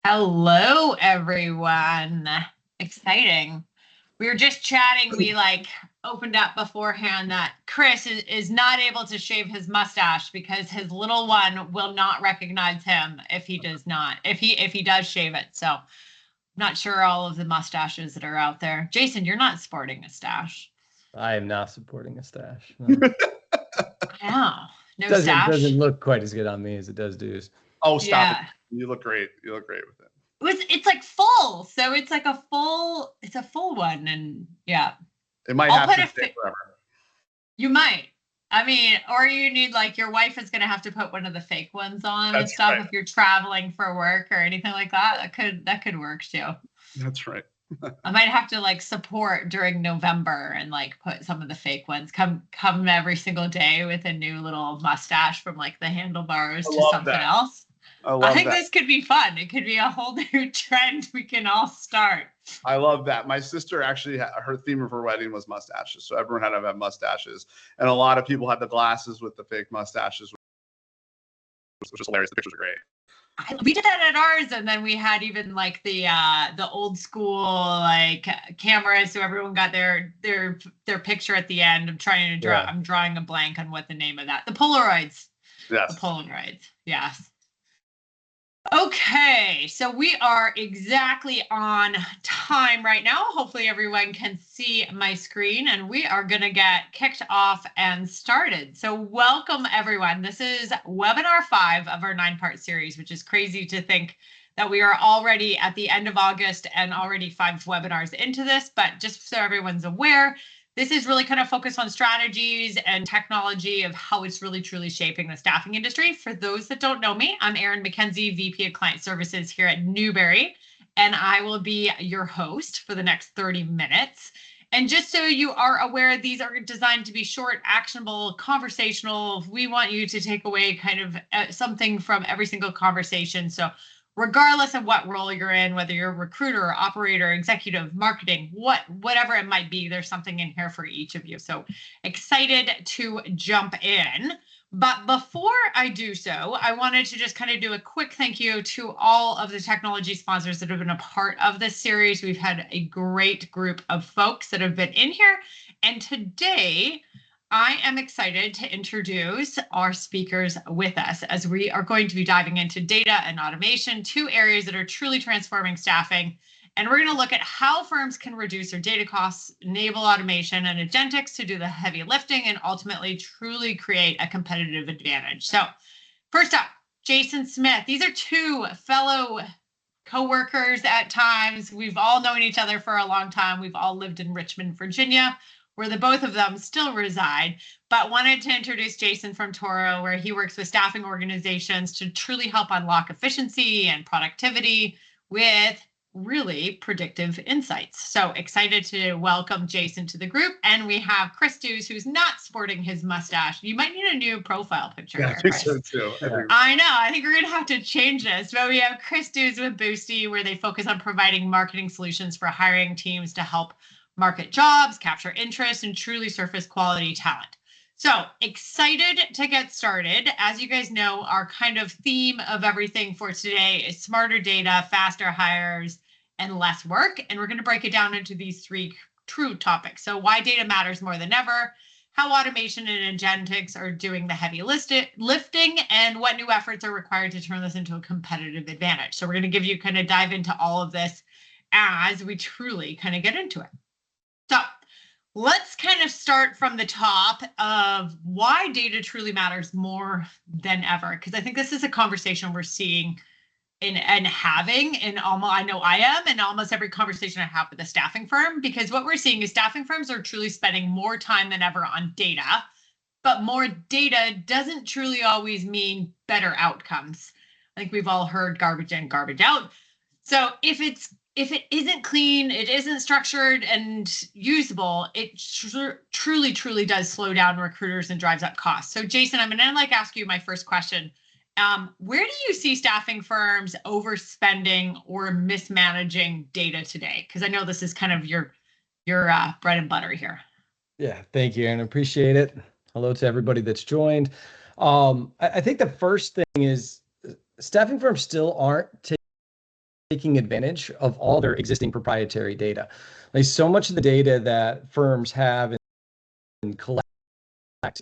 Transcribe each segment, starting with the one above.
Hello, everyone. Exciting. We were just chatting. We opened up beforehand that Chris is not able to shave his mustache because his little one will not recognize him if he does not, if he does shave it. So I'm not sure all of the mustaches that are out there. Jason, you're not sporting a stash. I am not supporting a stash. No. Yeah. No Doesn't stash. look quite as good on me as it does Deuce. Oh, stop it. Yeah. You look great. You look great with it. It's like full. So it's like it's a full one. And yeah. It might I'll have put to a stay forever. You might. I mean, or you need your wife is going to have to put one of the fake ones on and That's stuff right. if you're traveling for work or anything like that. That could work too. That's right. I might have to support during November and put some of the fake ones. Come every single day with a new little mustache from the handlebars I to love something that. else. I I love think that. this could be fun. It could be a whole new trend we can all start. I love that. My sister actually, her theme of her wedding was mustaches. So everyone had to have mustaches. And a lot of people had the glasses with the fake mustaches, which was hilarious. The pictures are great. We did that at ours, and then we had even the old school cameras, so everyone got their picture at the end. I'm trying to draw. Yeah. I'm drawing a blank on what the name of that. The Polaroids. Yes. The Polaroids. Yes. Okay, so we are exactly on time right now. Hopefully everyone can see my screen and we are going to get kicked off and started. So welcome everyone. This is webinar 5 of our 9-part series, which is crazy to think that we are already at the end of August and already 5 webinars into this, but just so everyone's aware, this is really kind of focused on strategies and technology of how it's really truly shaping the staffing industry. For those that don't know me, I'm Erin McKenzie, VP of Client Services here at Newbury, and I will be your host for the next 30 minutes. And just so you are aware, these are designed to be short, actionable, conversational. We want you to take away kind of something from every single conversation. So regardless of what role you're in, whether you're a recruiter, operator, executive, marketing, whatever it might be, there's something in here for each of you. So excited to jump in. But before I do so, I wanted to just kind of do a quick thank you to all of the technology sponsors that have been a part of this series. We've had a great group of folks that have been in here. And today, I am excited to introduce our speakers with us as we are going to be diving into data and automation, 2 areas that are truly transforming staffing. And we're going to look at how firms can reduce their data costs, enable automation and agentics to do the heavy lifting, and ultimately truly create a competitive advantage. So first up, Jason Smith. These are 2 fellow co-workers at times. We've all known each other for a long time. We've all lived in Richmond, Virginia, where the both of them still reside, but wanted to introduce Jason from Toro, where he works with staffing organizations to truly help unlock efficiency and productivity with really predictive insights. So excited to welcome Jason to the group. And we have Chris Dews, who's not sporting his mustache. You might need a new profile picture. Yeah, I think so too. I know. I think we're going to have to change this. But we have Chris Dews with Boosty, where they focus on providing marketing solutions for hiring teams to help market jobs, capture interest, and truly surface quality talent. So excited to get started. As you guys know, our kind of theme of everything for today is smarter data, faster hires, and less work. And we're going to break it down into these 3 true topics. So why data matters more than ever, how automation and agentics are doing the heavy lifting, and what new efforts are required to turn this into a competitive advantage. So we're going to give you kind of dive into all of this as we truly kind of get into it. So let's kind of start from the top of why data truly matters more than ever, because I think this is a conversation we're seeing and having in almost, I know I am, in almost every conversation I have with a staffing firm, because what we're seeing is staffing firms are truly spending more time than ever on data, but more data doesn't truly always mean better outcomes. I think we've all heard garbage in, garbage out. So if it isn't clean, it isn't structured and usable, it truly does slow down recruiters and drives up costs. So Jason, I'm going to ask you my first question. Where do you see staffing firms overspending or mismanaging data today? Because I know this is kind of your bread and butter here. Yeah, thank you, Aaron. Appreciate it. Hello to everybody that's joined. I think the first thing is staffing firms still aren't taking taking advantage of all their existing proprietary data. Like, so much of the data that firms have and collect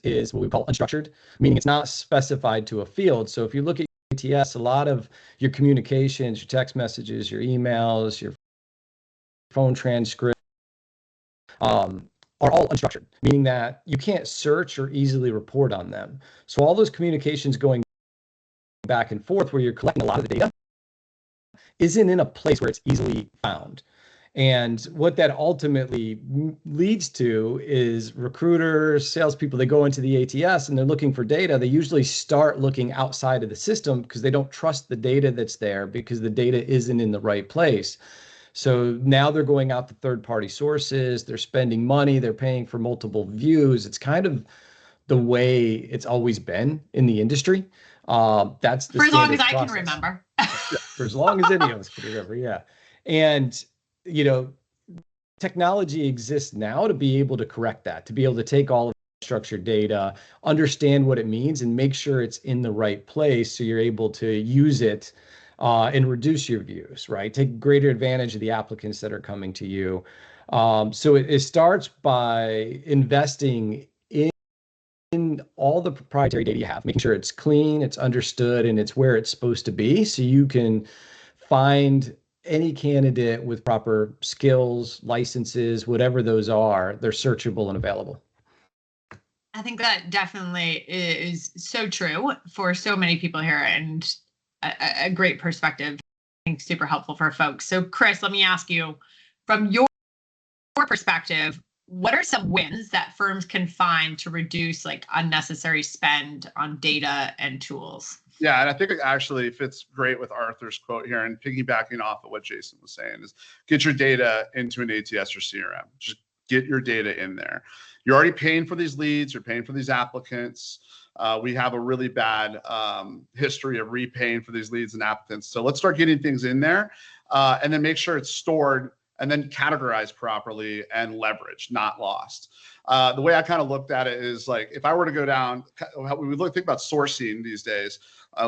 is what we call unstructured, meaning it's not specified to a field. So if you look at ATS, a lot of your communications, your text messages, your emails, your phone transcripts, are all unstructured, meaning that you can't search or easily report on them. So all those communications going back and forth where you're collecting a lot of the data isn't in a place where it's easily found. And what that ultimately leads to is recruiters, salespeople, they go into the ATS and they're looking for data. They usually start looking outside of the system because they don't trust the data that's there because the data isn't in the right place. So now they're going out to third-party sources, they're spending money, they're paying for multiple views. It's kind of the way it's always been in the industry. That's the for as long as standard I can process. remember. For as long as any of us can remember, yeah. And, you know, technology exists now to be able to correct that, to be able to take all of the structured data, understand what it means, and make sure it's in the right place so you're able to use it and reduce your views, right? Take greater advantage of the applicants that are coming to you. So it starts by investing in all the proprietary data you have, making sure it's clean, it's understood, and it's where it's supposed to be, so you can find any candidate with proper skills, licenses, whatever those are, they're searchable and available. I think that definitely is so true for so many people here, and a great perspective. I think super helpful for folks. So Chris, let me ask you, from your perspective, what are some wins that firms can find to reduce like unnecessary spend on data and tools? Yeah, and I think it actually fits great with Arthur's quote here, and piggybacking off of what Jason was saying is get your data into an ATS or CRM. Just get your data in there. You're already paying for these leads, you're paying for these applicants. We have a really bad history of repaying for these leads and applicants. So let's start getting things in there and then make sure it's stored and then categorized properly and leveraged, not lost. The way I kind of looked at it is like, if I were to go down, we think about sourcing these days.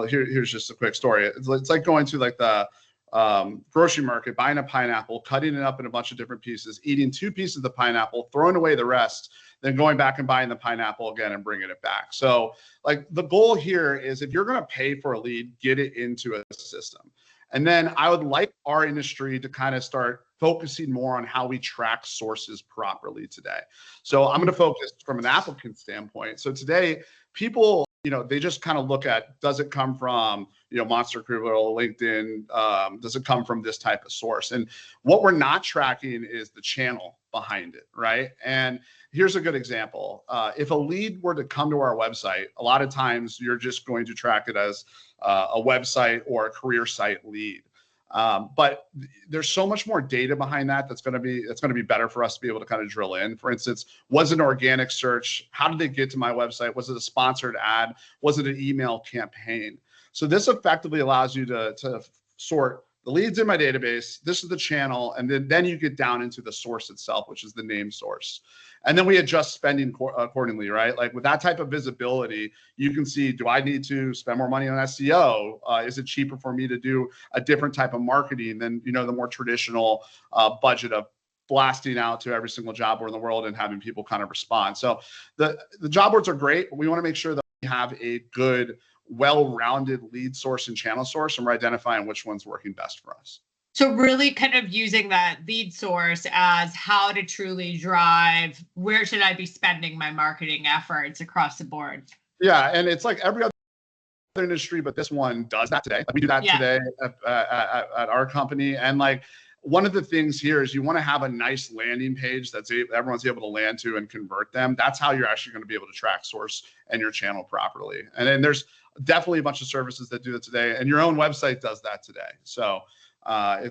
Here's just a quick story. It's like going to like the grocery market, buying a pineapple, cutting it up in a bunch of different pieces, eating 2 pieces of the pineapple, throwing away the rest, then going back and buying the pineapple again and bringing it back. So like the goal here is, if you're going to pay for a lead, get it into a system. And then I would like our industry to kind of start focusing more on how we track sources properly today. So I'm going to focus from an applicant standpoint. So today, people, they just kind of look at, does it come from, Monster Recruiter, LinkedIn? Does it come from this type of source? And what we're not tracking is the channel behind it, right? And here's a good example. If a lead were to come to our website, a lot of times you're just going to track it as a website or a career site lead. But there's so much more data behind that that's going to be better for us to be able to kind of drill in. For instance, was it an organic search? How did they get to my website? Was it a sponsored ad? Was it an email campaign? So this effectively allows you to sort the leads in my database. This is the channel, and then you get down into the source itself, which is the name source. And then we adjust spending accordingly, right? Like with that type of visibility, you can see, do I need to spend more money on SEO? Is it cheaper for me to do a different type of marketing than, the more traditional budget of blasting out to every single job board in the world and having people kind of respond? So the job boards are great, but we want to make sure that we have a good, well-rounded lead source and channel source, and we're identifying which one's working best for us. So really kind of using that lead source as how to truly drive, where should I be spending my marketing efforts across the board? Yeah, and it's like every other industry, but this one does that today. Like we do that today at our company. And like one of the things here is you want to have a nice landing page that's everyone's able to land to and convert them. That's how you're actually going to be able to track source and your channel properly. And then there's definitely a bunch of services that do that today, and your own website does that today. So I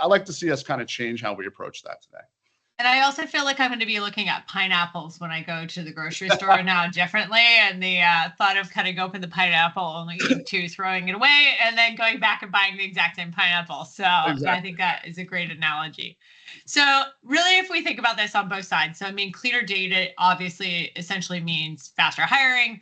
like to see us kind of change how we approach that today. And I also feel like I'm going to be looking at pineapples when I go to the grocery store now differently. And the thought of cutting open the pineapple, only eating 2, throwing it away, and then going back and buying the exact same pineapple. So exactly. I think that is a great analogy. So really, if we think about this on both sides, so I mean, cleaner data obviously essentially means faster hiring,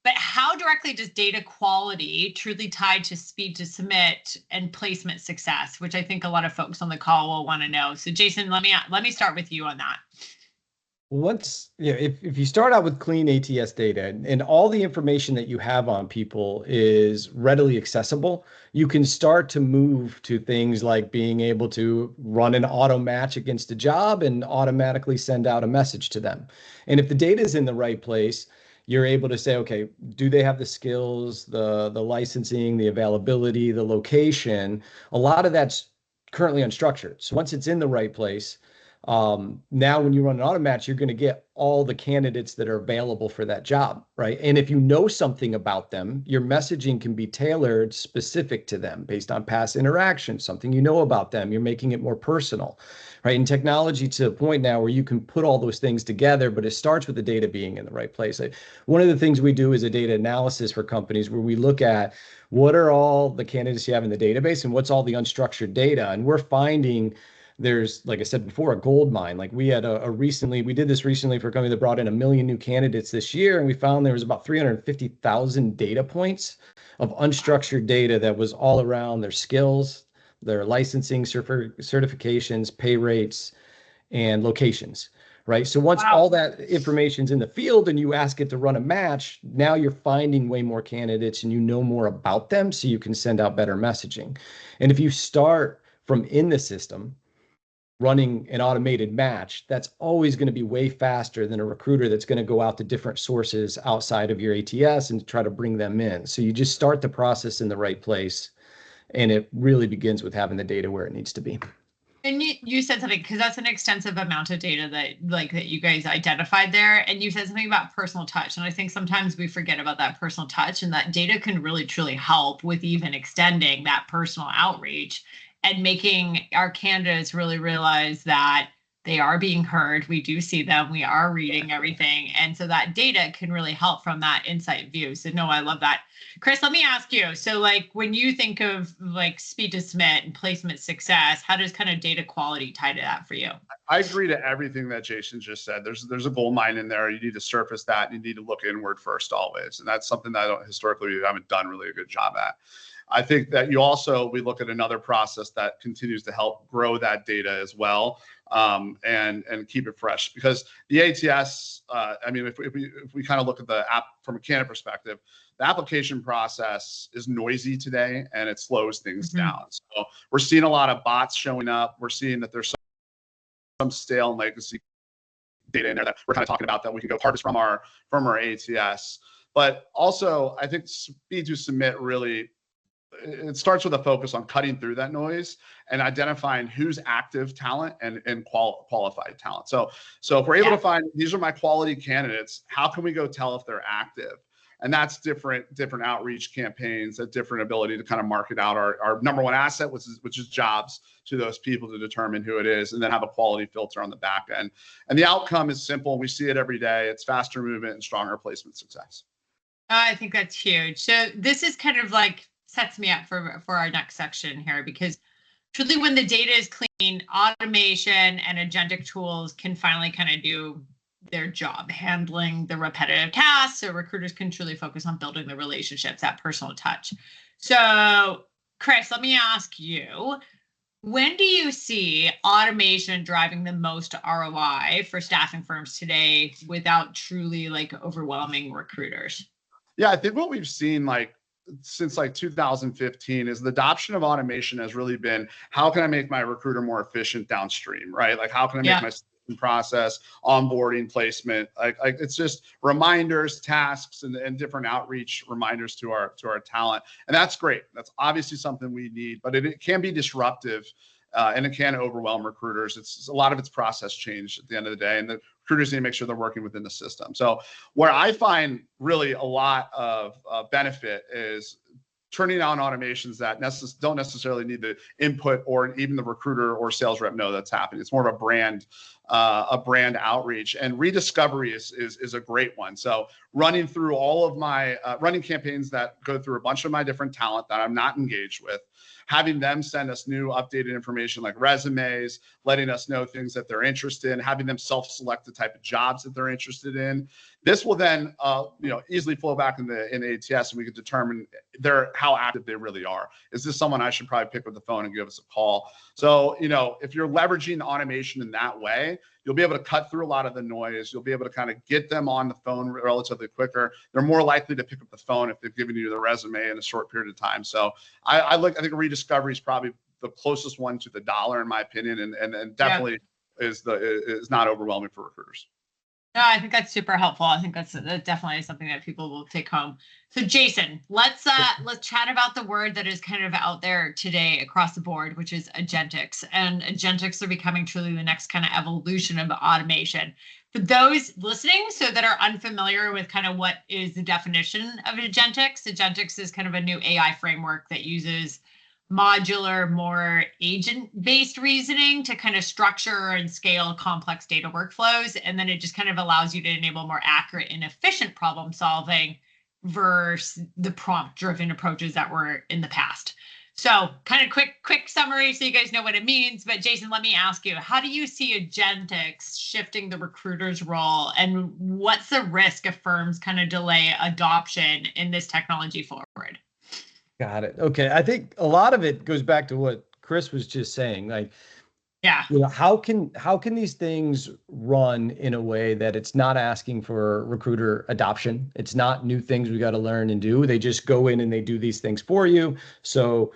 But how directly does data quality truly tied to speed to submit and placement success, which I think a lot of folks on the call will want to know. So Jason, let me start with you on that. Once, if you start out with clean ATS data and all the information that you have on people is readily accessible, you can start to move to things like being able to run an auto match against a job and automatically send out a message to them. And if the data is in the right place, you're able to say, okay, do they have the skills, the licensing, the availability, the location? A lot of that's currently unstructured. So once it's in the right place, now when you run an auto match, you're going to get all the candidates that are available for that job, right? And if you know something about them, your messaging can be tailored specific to them based on past interactions, something you know about them. You're making it more personal, right? And technology to a point now where you can put all those things together, but it starts with the data being in the right place. One of the things we do is a data analysis for companies where we look at what are all the candidates you have in the database and what's all the unstructured data. And we're finding there's, like I said before, a gold mine. Like we had we did this recently for a company that brought in 1 million new candidates this year, and we found there was about 350,000 data points of unstructured data that was all around their skills, their licensing, certifications, pay rates, and locations, right? So once all that information's in the field and you ask it to run a match, now you're finding way more candidates and you know more about them, so you can send out better messaging. And if you start from in the system, running an automated match, that's always going to be way faster than a recruiter that's going to go out to different sources outside of your ATS and try to bring them in. So you just start the process in the right place, and it really begins with having the data where it needs to be. And you said something, because that's an extensive amount of data that you guys identified there. And you said something about personal touch. And I think sometimes we forget about that personal touch, and that data can really truly help with even extending that personal outreach and making our candidates really realize that they are being heard. We do see them. We are reading everything. And so that data can really help from that insight view. So no, I love that. Chris, let me ask you. So like when you think of like speed to submit and placement success, how does kind of data quality tie to that for you? I agree to everything that Jason just said. There's a gold mine in there. You need to surface that. You need to look inward first always. And that's something that historically we haven't done really a good job at. I think that we look at another process that continues to help grow that data as well, and keep it fresh, because the ATS, I mean, if we kind of look at the app from a candidate perspective, the application process is noisy today and it slows things down. So we're seeing a lot of bots showing up. We're seeing that there's some stale and legacy data in there that we're kind of talking about that we can go harvest from our ATS. But also, I think speed to submit really, it starts with a focus on cutting through that noise and identifying who's active talent and qualified talent. So if we're able to find, these are my quality candidates, how can we go tell if they're active? And that's different outreach campaigns, a different ability to kind of market out our number one asset, which is jobs, to those people to determine who it is, and then have a quality filter on the back end. And the outcome is simple. We see it every day. It's faster movement and stronger placement success. I think that's huge. So this is kind of like sets me up for our next section here, because truly when the data is clean, automation and agentic tools can finally kind of do their job, handling the repetitive tasks, so recruiters can truly focus on building the relationships, that personal touch. So Chris, let me ask you, when do you see automation driving the most ROI for staffing firms today without truly like overwhelming recruiters? Yeah, I think what we've seen since 2015 is the adoption of automation has really been, how can I make my recruiter more efficient downstream, right? Like how can I make my process, onboarding, placement, like it's just reminders, tasks, and different outreach reminders to our talent. And that's great. That's obviously something we need, but it can be disruptive. And it can overwhelm recruiters. It's a lot of its process change at the end of the day, and the recruiters need to make sure they're working within the system. So where I find really a lot of benefit is turning on automations that don't necessarily need the input or even the recruiter or sales rep know that's happening. It's more of a brand a brand outreach. And rediscovery is a great one. So running through all of my running campaigns that go through a bunch of my different talent that I'm not engaged with, having them send us new updated information like resumes, letting us know things that they're interested in, having them self-select the type of jobs that they're interested in. This will then easily flow back in ATS, and we can determine how active they really are. Is this someone I should probably pick up the phone and give us a call? So, if you're leveraging the automation in that way, you'll be able to cut through a lot of the noise. You'll be able to kind of get them on the phone relatively quicker. They're more likely to pick up the phone if they've given you the resume in a short period of time. So I think a rediscovery is probably the closest one to the dollar, in my opinion, and definitely is not overwhelming for recruiters. No, I think that's super helpful. I think that's definitely something that people will take home. So Jason, let's chat about the word that is kind of out there today across the board, which is agentics. And agentics are becoming truly the next kind of evolution of automation. For those listening, so that are unfamiliar with kind of what is the definition of agentics is kind of a new AI framework that uses modular, more agent-based reasoning to kind of structure and scale complex data workflows. And then it just kind of allows you to enable more accurate and efficient problem solving versus the prompt-driven approaches that were in the past. So kind of quick summary so you guys know what it means. But Jason, let me ask you, how do you see agentics shifting the recruiter's role? And what's the risk if firms kind of delay adoption in this technology forward? Got it. Okay. I think a lot of it goes back to what Chris was just saying. Like, how can these things run in a way that it's not asking for recruiter adoption? It's not new things we got to learn and do. They just go in and they do these things for you. So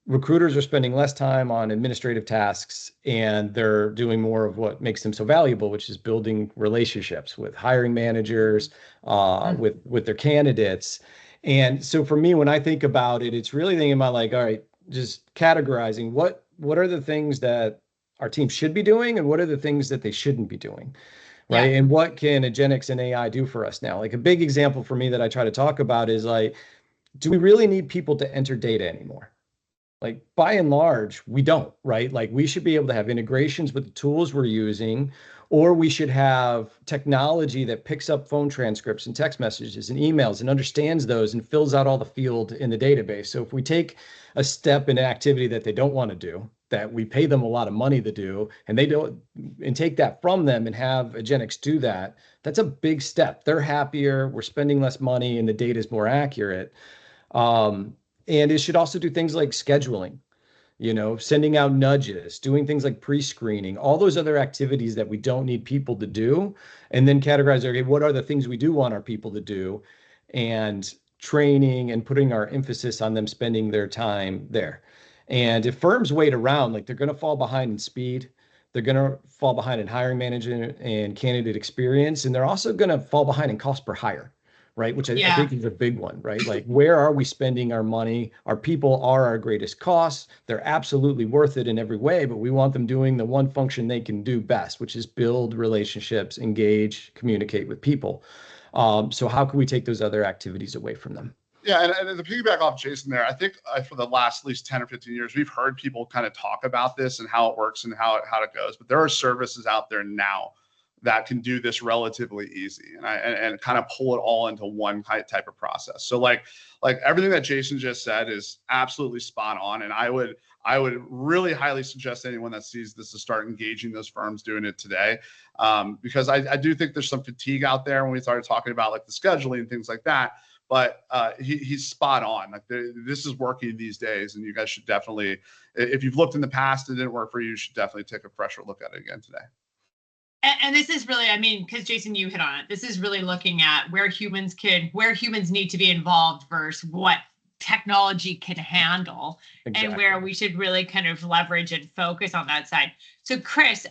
recruiters are spending less time on administrative tasks and they're doing more of what makes them so valuable, which is building relationships with hiring managers, with their candidates. And so for me, when I think about it, it's really thinking about like, all right, just categorizing what are the things that our team should be doing and what are the things that they shouldn't be doing, right? Yeah. And what can agentics and AI do for us now? Like a big example for me that I try to talk about is like, do we really need people to enter data anymore? Like by and large, we don't, right? Like we should be able to have integrations with the tools we're using, or we should have technology that picks up phone transcripts and text messages and emails and understands those and fills out all the field in the database. So if we take a step in an activity that they don't want to do, that we pay them a lot of money to do, and they don't, and take that from them and have agentics do that, that's a big step. They're happier, we're spending less money, and the data is more accurate. And it should also do things like scheduling, sending out nudges, doing things like pre-screening, all those other activities that we don't need people to do, and then categorize, okay, what are the things we do want our people to do, and training and putting our emphasis on them spending their time there. And if firms wait around, like they're going to fall behind in speed, they're going to fall behind in hiring management and candidate experience, and they're also going to fall behind in cost per hire. Right, which I think is a big one, right? Like, where are we spending our money? Our people are our greatest costs. They're absolutely worth it in every way, but we want them doing the one function they can do best, which is build relationships, engage, communicate with people. So how can we take those other activities away from them? Yeah, and to piggyback off Jason there, I think for the last at least 10 or 15 years, we've heard people kind of talk about this and how it works and how it goes. But there are services out there now that can do this relatively easy and kind of pull it all into one type of process. So like everything that Jason just said is absolutely spot on. And I would really highly suggest anyone that sees this to start engaging those firms doing it today. Because I do think there's some fatigue out there when we started talking about like the scheduling and things like that. But he's spot on. Like this is working these days, and you guys should definitely, if you've looked in the past and it didn't work for you, you should definitely take a fresher look at it again today. And this is really, because Jason, you hit on it. This is really looking at where humans need to be involved versus what technology can handle, exactly. And where we should really kind of leverage and focus on that side. So Chris,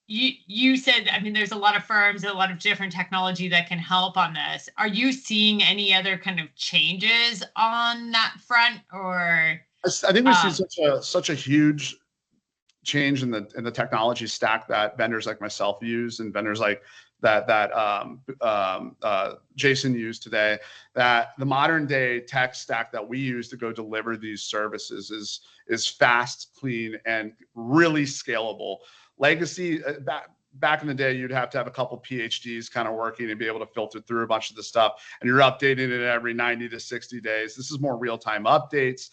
you said, there's a lot of firms, a lot of different technology that can help on this. Are you seeing any other kind of changes on that front, or? I think we see such a huge change in the technology stack that vendors like myself use and vendors like that Jason used today, that the modern day tech stack that we use to go deliver these services is fast, clean, and really scalable. Legacy back in the day, you'd have to have a couple PhDs kind of working and be able to filter through a bunch of the stuff. And you're updating it every 90 to 60 days. This is more real-time updates,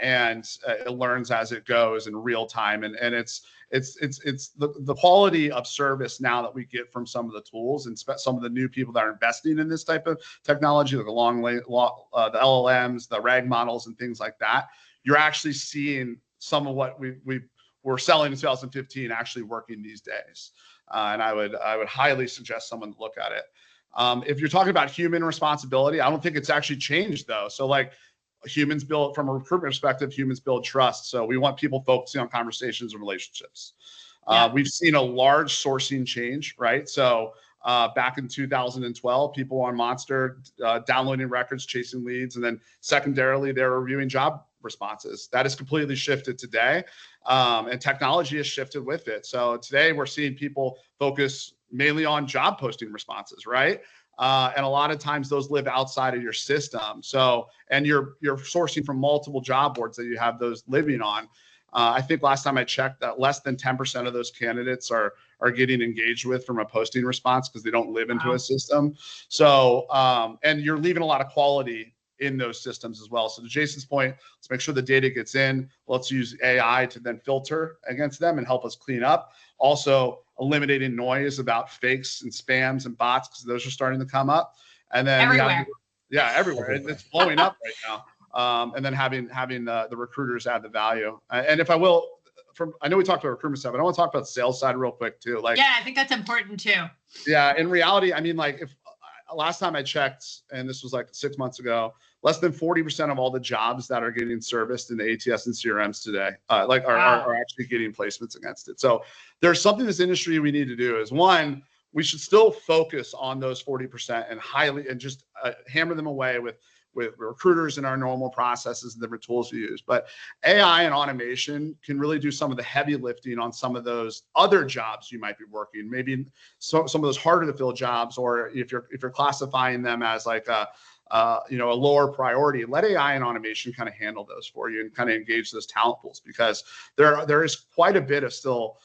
and it learns as it goes in real time. And it's the quality of service now that we get from some of the tools and some of the new people that are investing in this type of technology, like the LLMs, the RAG models, and things like that. You're actually seeing some of what we were selling in 2015 actually working these days. And I would highly suggest someone look at it. If you're talking about human responsibility, I don't think it's actually changed though. So like humans build, from a recruitment perspective, humans build trust. So we want people focusing on conversations and relationships. We've seen a large sourcing change, right? So back in 2012, people on Monster downloading records, chasing leads, and then secondarily, they're reviewing job responses. That has completely shifted today, and technology has shifted with it. So today we're seeing people focus mainly on job posting responses, right? And a lot of times those live outside of your system. So, and you're sourcing from multiple job boards that you have those living on. I think last time I checked that less than 10% of those candidates are getting engaged with from a posting response because they don't live into a system. So, and you're leaving a lot of quality in those systems as well. So to Jason's point, let's make sure the data gets in. Let's use AI to then filter against them and help us clean up. Also eliminating noise about fakes and spams and bots, because those are starting to come up. And then everywhere. Everywhere. It's blowing up right now. And then having the recruiters add the value. And if I will, I know we talked about recruitment stuff, but I want to talk about the sales side real quick too. Like, yeah, I think that's important too. Yeah, in reality, I mean, like if last time I checked, and this was like 6 months ago, less than 40% of all the jobs that are getting serviced in the ATS and CRMs today, are actually getting placements against it. So there's something this industry we need to do is, one, we should still focus on those 40% and just hammer them away with recruiters and our normal processes and different tools we use. But AI and automation can really do some of the heavy lifting on some of those other jobs you might be working. Maybe some of those harder to fill jobs, or if you're classifying them as like a lower priority, let AI and automation kind of handle those for you and kind of engage those talent pools, because there is quite a bit of still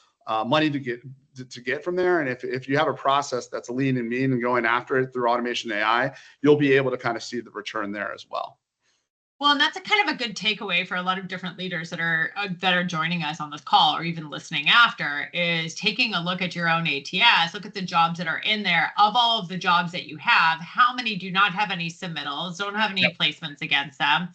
money to get from there. And if you have a process that's lean and mean and going after it through automation and AI, you'll be able to kind of see the return there as well. Well, and that's a kind of a good takeaway for a lot of different leaders that are joining us on this call or even listening after, is taking a look at your own ATS, look at the jobs that are in there. Of all of the jobs that you have, how many do not have any submittals, don't have any placements against them?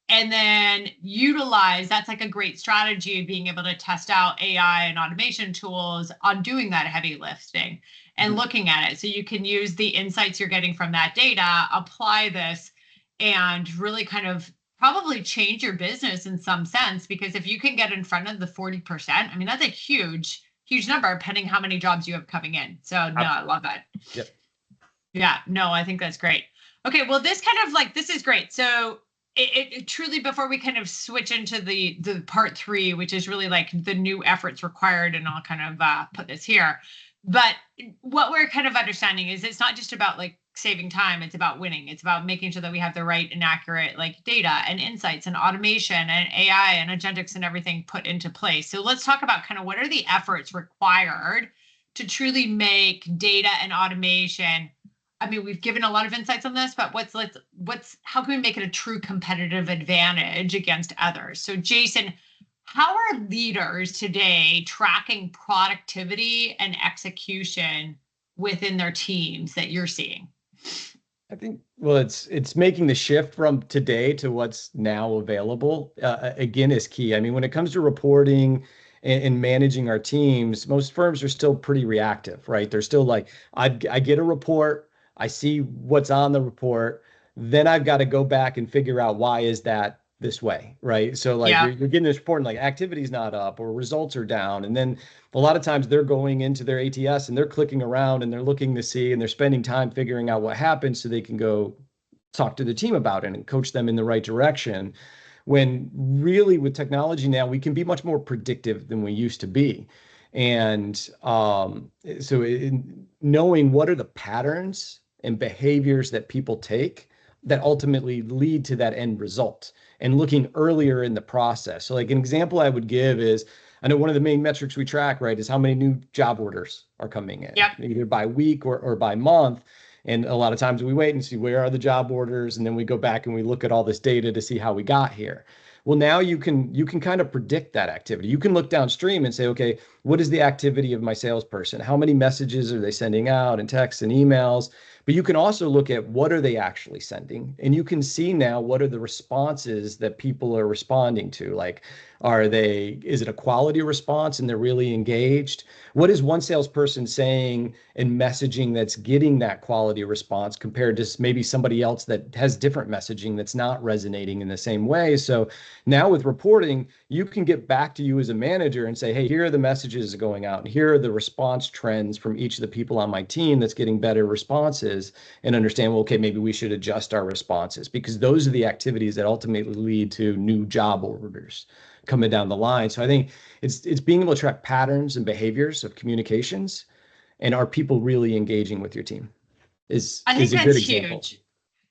And then utilize, that's like a great strategy of being able to test out AI and automation tools on doing that heavy lifting and looking at it. So you can use the insights you're getting from that data, apply this, and really kind of probably change your business in some sense, because if you can get in front of the 40%, I mean, that's a huge number, depending how many jobs you have coming in. So no, I love that. Yep. Yeah, no, I think that's great. Okay, well, this is great. So it truly, before we kind of switch into the part 3, which is really like the new efforts required, and I'll kind of put this here. But what we're kind of understanding is it's not just about like saving time, it's about winning. It's about making sure that we have the right and accurate like data and insights and automation and AI and agentics and everything put into place. So let's talk about kind of what are the efforts required to truly make data and automation. I mean, we've given a lot of insights on this, but how can we make it a true competitive advantage against others? So Jason, how are leaders today tracking productivity and execution within their teams that you're seeing? I think, well, it's making the shift from today to what's now available, again, is key. I mean, when it comes to reporting and managing our teams, most firms are still pretty reactive, right? They're still like, I get a report, I see what's on the report, then I've got to go back and figure out why is that this way, right? So like you're getting this report and like activity's not up or results are down. And then a lot of times they're going into their ATS and they're clicking around and they're looking to see, and they're spending time figuring out what happened so they can go talk to the team about it and coach them in the right direction. When really with technology now, we can be much more predictive than we used to be. And knowing what are the patterns and behaviors that people take that ultimately lead to that end result, and looking earlier in the process. So like an example I would give is, I know one of the main metrics we track, right, is how many new job orders are coming in, Yep. either by week or by month. And a lot of times we wait and see where are the job orders, and then we go back and we look at all this data to see how we got here. Well, now you can kind of predict that activity. You can look downstream and say, okay, what is the activity of my salesperson? How many messages are they sending out and texts and emails? But you can also look at what are they actually sending, and you can see now what are the responses that people are responding to. Like, is it a quality response and they're really engaged? What is one salesperson saying and messaging that's getting that quality response compared to maybe somebody else that has different messaging that's not resonating in the same way? So now with reporting, you can get back to you as a manager and say, hey, here are the messages going out, and here are the response trends from each of the people on my team that's getting better responses, and understand, well, okay, maybe we should adjust our responses, because those are the activities that ultimately lead to new job orders coming down the line. So I think it's being able to track patterns and behaviors of communications, and are people really engaging with your team I think is a that's good example. huge.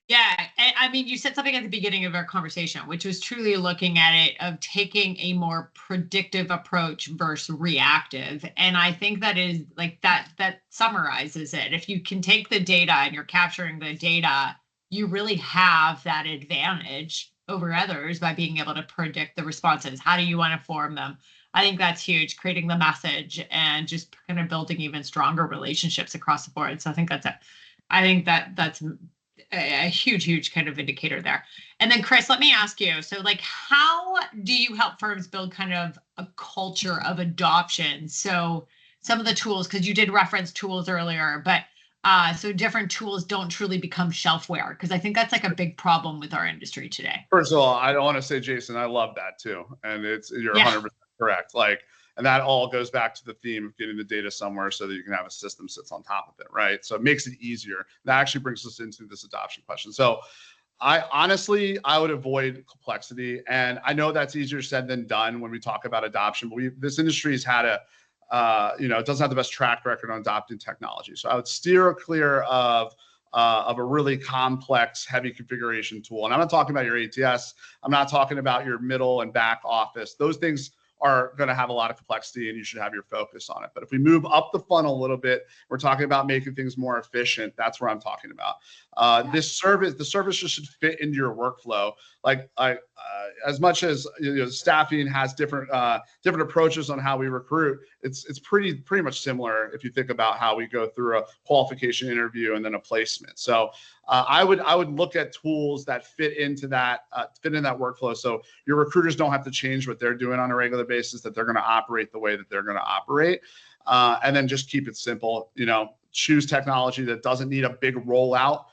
Yeah, I mean, you said something at the beginning of our conversation, which was truly looking at it of taking a more predictive approach versus reactive. And I think that is like that summarizes it. If you can take the data and you're capturing the data, you really have that advantage over others by being able to predict the responses. How do you want to form them? I think that's huge, creating the message and just kind of building even stronger relationships across the board. So I think that's a huge kind of indicator there. And then Chris, let me ask you, so like, how do you help firms build kind of a culture of adoption? So some of the tools, because you did reference tools earlier, but so different tools don't truly become shelfware, because I think that's like a big problem with our industry today. First of all, I want to say, Jason, I love that too. And you're 100% correct. Like, and that all goes back to the theme of getting the data somewhere so that you can have a system sits on top of it, right? So it makes it easier. That actually brings us into this adoption question. So I would avoid complexity. And I know that's easier said than done when we talk about adoption, but this industry has had it doesn't have the best track record on adopting technology. So I would steer clear of a really complex, heavy configuration tool. And I'm not talking about your ATS. I'm not talking about your middle and back office. Those things are going to have a lot of complexity, and you should have your focus on it. But if we move up the funnel a little bit, we're talking about making things more efficient. That's what I'm talking about. The service just should fit into your workflow. Like as much as staffing has different approaches on how we recruit, it's pretty much similar if you think about how we go through a qualification interview and then a placement. So I would look at tools that fit into that workflow, so your recruiters don't have to change what they're doing on a regular basis, that they're going to operate the way that they're going to operate, and then just keep it simple. Choose technology that doesn't need a big rollout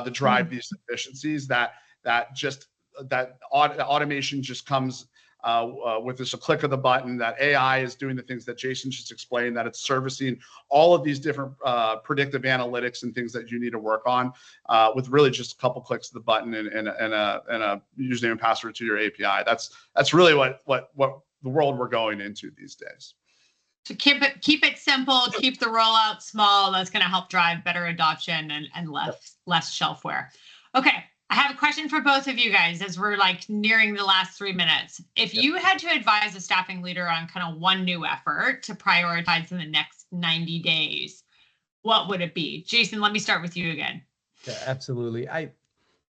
to drive these efficiencies. That automation just comes with just a click of the button, that AI is doing the things that Jason just explained, that it's servicing all of these different predictive analytics and things that you need to work on with really just a couple clicks of the button and a username and password to your API. That's really what the world we're going into these days. So keep it simple, keep the rollout small. That's going to help drive better adoption and less shelfware. Okay. I have a question for both of you guys as we're like nearing the last 3 minutes. If you had to advise a staffing leader on kind of one new effort to prioritize in the next 90 days, what would it be? Jason, let me start with you again. Yeah, absolutely.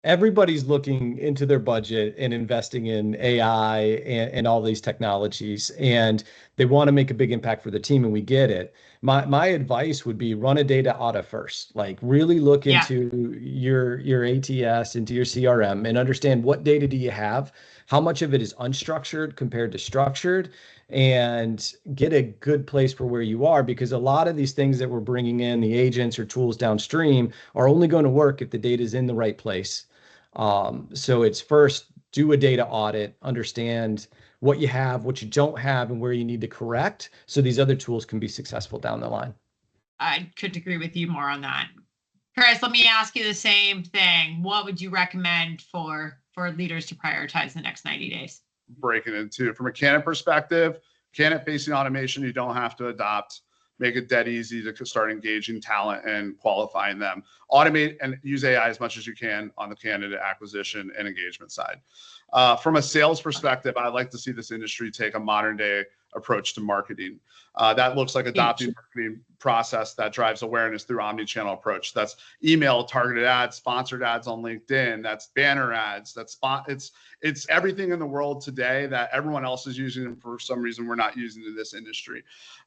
Everybody's looking into their budget and investing in AI and all these technologies, and they want to make a big impact for the team, and we get it. My advice would be run a data audit first. Like, really look into your ATS, into your CRM, and understand what data do you have, how much of it is unstructured compared to structured, and get a good place for where you are, because a lot of these things that we're bringing in, the agents or tools downstream, are only going to work if the data is in the right place. So it's first, do a data audit, understand what you have, what you don't have, and where you need to correct, so these other tools can be successful down the line. I couldn't agree with you more on that. Chris, let me ask you the same thing. What would you recommend for leaders to prioritize the next 90 days? Breaking into from a candidate perspective, candidate-facing automation, you don't have to adopt. Make it dead easy to start engaging talent and qualifying them. Automate and use AI as much as you can on the candidate acquisition and engagement side. From a sales perspective, I'd like to see this industry take a modern day approach to marketing. That looks like adopting marketing process that drives awareness through omni-channel approach. That's email, targeted ads, sponsored ads on LinkedIn. That's banner ads. It's everything in the world today that everyone else is using, and for some reason we're not using in this industry.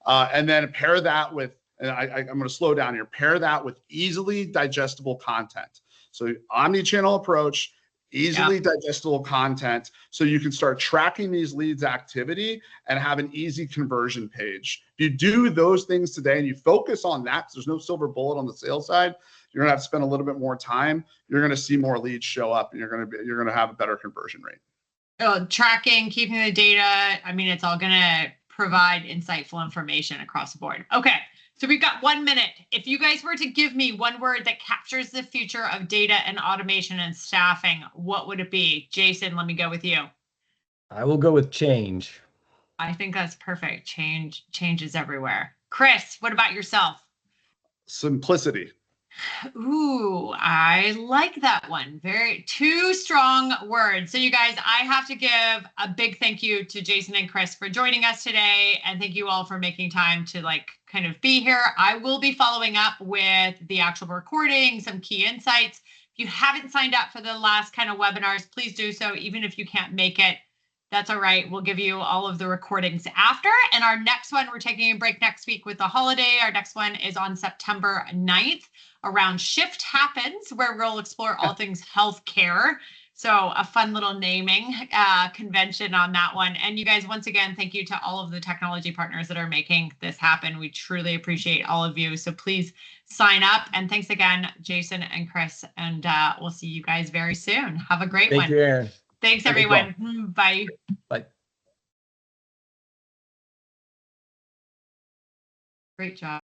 And then pair that with, and I'm going to slow down here, pair that with easily digestible content. So omni-channel approach, easily digestible content, so you can start tracking these leads activity and have an easy conversion page. If you do those things today and you focus on that, because there's no silver bullet on the sales side, you're gonna have to spend a little bit more time. You're gonna see more leads show up, and you're gonna have a better conversion rate. Tracking, keeping the data. I mean, it's all gonna provide insightful information across the board. Okay. So we've got 1 minute. If you guys were to give me one word that captures the future of data and automation and staffing, what would it be? Jason, let me go with you. I will go with change. I think that's perfect. Change is everywhere. Chris, what about yourself? Simplicity. Ooh, I like that one. Two strong words. So you guys, I have to give a big thank you to Jason and Chris for joining us today. And thank you all for making time to kind of be here. I will be following up with the actual recording, some key insights. If you haven't signed up for the last kind of webinars, please do so. Even if you can't make it, that's all right. We'll give you all of the recordings after. And our next one, we're taking a break next week with the holiday. Our next one is on September 9th around Shift Happens, where we'll explore all things healthcare. So a fun little naming convention on that one. And you guys, once again, thank you to all of the technology partners that are making this happen. We truly appreciate all of you. So please sign up. And thanks again, Jason and Chris. And we'll see you guys very soon. Have a great one. Thank you, Erin. Thanks, everyone. Bye. Bye. Great job.